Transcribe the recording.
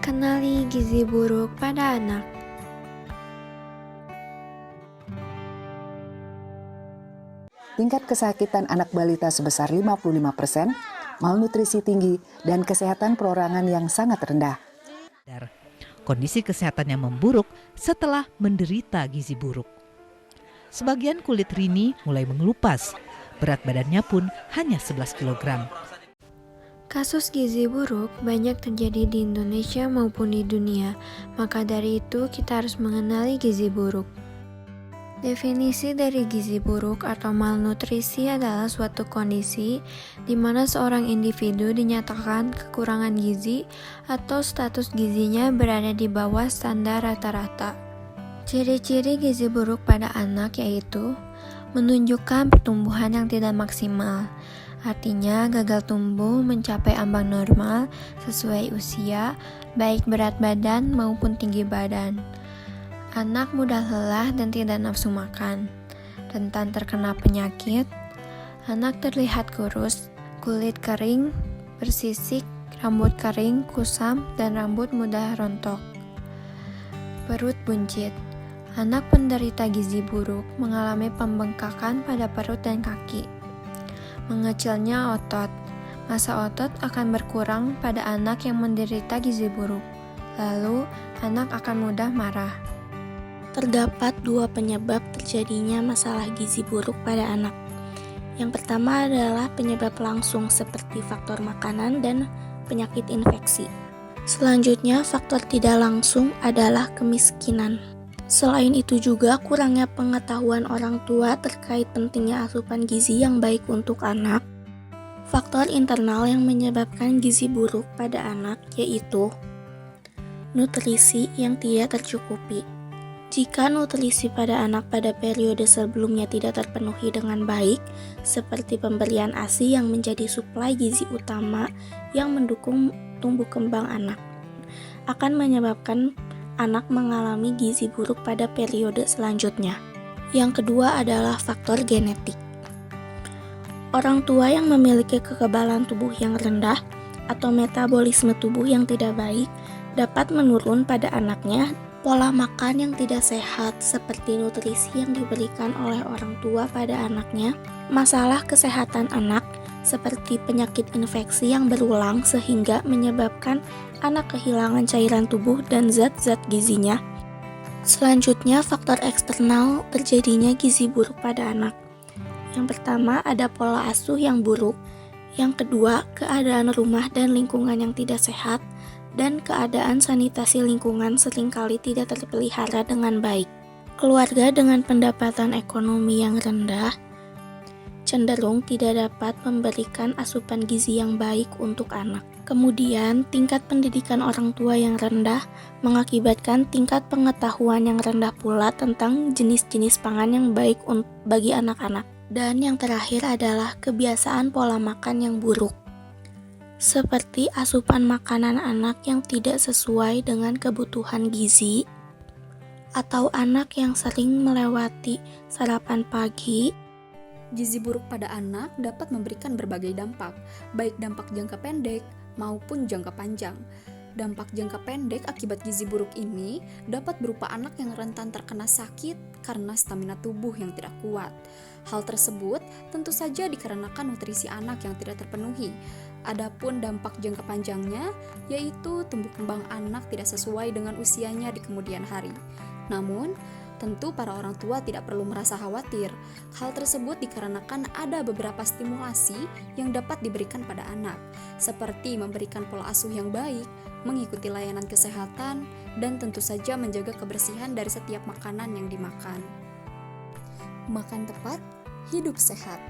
Kenali gizi buruk pada anak. Tingkat kesakitan anak balita sebesar 55%, malnutrisi tinggi, dan kesehatan perorangan yang sangat rendah. Kondisi kesehatan yang memburuk setelah menderita gizi buruk. Sebagian kulit Rini mulai mengelupas, berat badannya pun hanya 11 kg. Kasus gizi buruk banyak terjadi di Indonesia maupun di dunia, maka dari itu kita harus mengenali gizi buruk. Definisi dari gizi buruk atau malnutrisi adalah suatu kondisi di mana seorang individu dinyatakan kekurangan gizi atau status gizinya berada di bawah standar rata-rata. Ciri-ciri gizi buruk pada anak yaitu menunjukkan pertumbuhan yang tidak maksimal, artinya gagal tumbuh mencapai ambang normal sesuai usia, baik berat badan maupun tinggi badan. Anak mudah lelah dan tidak nafsu makan, rentan terkena penyakit, anak terlihat kurus, kulit kering, bersisik, rambut kering, kusam, dan rambut mudah rontok. Perut buncit. Anak penderita gizi buruk mengalami pembengkakan pada perut dan kaki. Mengecilnya otot. Massa otot akan berkurang pada anak yang menderita gizi buruk. Lalu, anak akan mudah marah. Terdapat dua penyebab terjadinya masalah gizi buruk pada anak. Yang pertama adalah penyebab langsung seperti faktor makanan dan penyakit infeksi. Selanjutnya, faktor tidak langsung adalah kemiskinan. Selain itu juga kurangnya pengetahuan orang tua terkait pentingnya asupan gizi yang baik untuk anak. Faktor internal yang menyebabkan gizi buruk pada anak yaitu nutrisi yang tidak tercukupi. Jika nutrisi pada anak pada periode sebelumnya tidak terpenuhi dengan baik, seperti pemberian ASI yang menjadi suplai gizi utama yang mendukung tumbuh kembang anak, akan menyebabkan anak mengalami gizi buruk pada periode selanjutnya. Yang kedua adalah faktor genetik. Orang tua yang memiliki kekebalan tubuh yang rendah atau metabolisme tubuh yang tidak baik dapat menurun pada anaknya. Pola makan yang tidak sehat seperti nutrisi yang diberikan oleh orang tua pada anaknya, masalah kesehatan anak seperti penyakit infeksi yang berulang sehingga menyebabkan anak kehilangan cairan tubuh dan zat-zat gizinya. Selanjutnya, faktor eksternal terjadinya gizi buruk pada anak. Yang pertama ada pola asuh yang buruk, yang kedua keadaan rumah dan lingkungan yang tidak sehat, dan keadaan sanitasi lingkungan seringkali tidak terpelihara dengan baik. Keluarga dengan pendapatan ekonomi yang rendah cenderung tidak dapat memberikan asupan gizi yang baik untuk anak. Kemudian, tingkat pendidikan orang tua yang rendah mengakibatkan tingkat pengetahuan yang rendah pula tentang jenis-jenis pangan yang baik bagi anak-anak. Dan yang terakhir adalah kebiasaan pola makan yang buruk, seperti asupan makanan anak yang tidak sesuai dengan kebutuhan gizi, atau anak yang sering melewati sarapan pagi. Gizi buruk pada anak dapat memberikan berbagai dampak, baik dampak jangka pendek maupun jangka panjang. Dampak jangka pendek akibat gizi buruk ini dapat berupa anak yang rentan terkena sakit karena stamina tubuh yang tidak kuat. Hal tersebut tentu saja dikarenakan nutrisi anak yang tidak terpenuhi. Adapun dampak jangka panjangnya yaitu tumbuh kembang anak tidak sesuai dengan usianya di kemudian hari. Namun, tentu para orang tua tidak perlu merasa khawatir. Hal tersebut dikarenakan ada beberapa stimulasi yang dapat diberikan pada anak, seperti memberikan pola asuh yang baik, mengikuti layanan kesehatan, dan tentu saja menjaga kebersihan dari setiap makanan yang dimakan. Makan tepat, hidup sehat.